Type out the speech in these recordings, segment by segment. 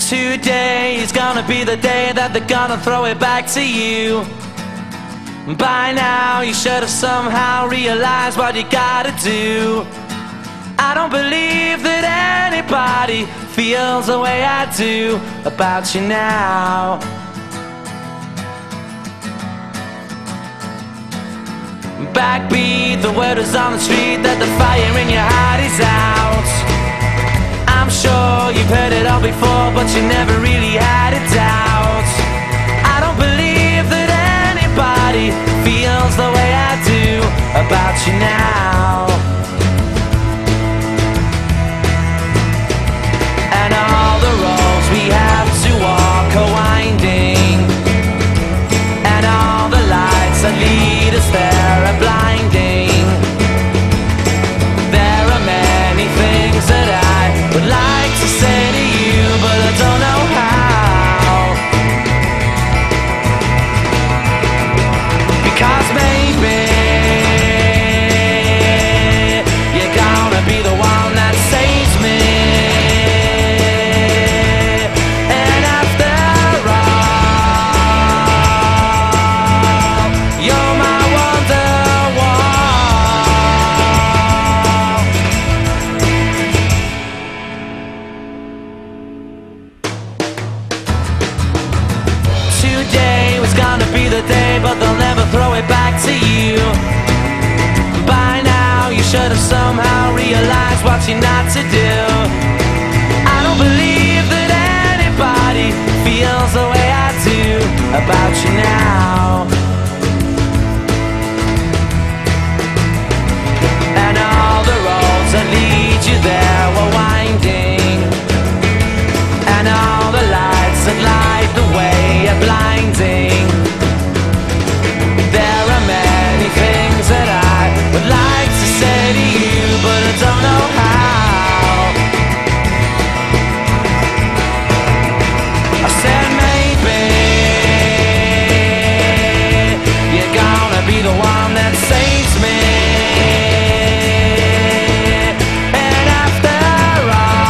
Today is gonna be the day that they're gonna throw it back to you. By now you should have somehow realized what you gotta do. I don't believe that anybody feels the way I do about you now. Backbeat, the word is on the street that the fire in your heart is out. I'm sure you've heard it all before, but you never really had a doubt. I don't believe that anybody feels the way I do about you now. And all the roads we have to walk are winding, and all the lights that lead us there are blinding. There are many things that I would like to say to you, but I don't know how. Because maybe you're gonna be the one that saves me. And after all, you're my today was gonna be the day, but they'll never throw it back to you. By now you should have somehow realized what you're not to do. I don't believe that anybody feels the way I do about you now. And all the roads that lead you there were winding, and all the lights that light the way are blinding. There are many things that I would like to say to you, but I don't know how. I said maybe you're gonna be the one that saves me. And after all,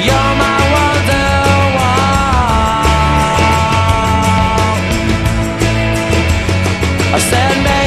you're my Wonderwall. I said maybe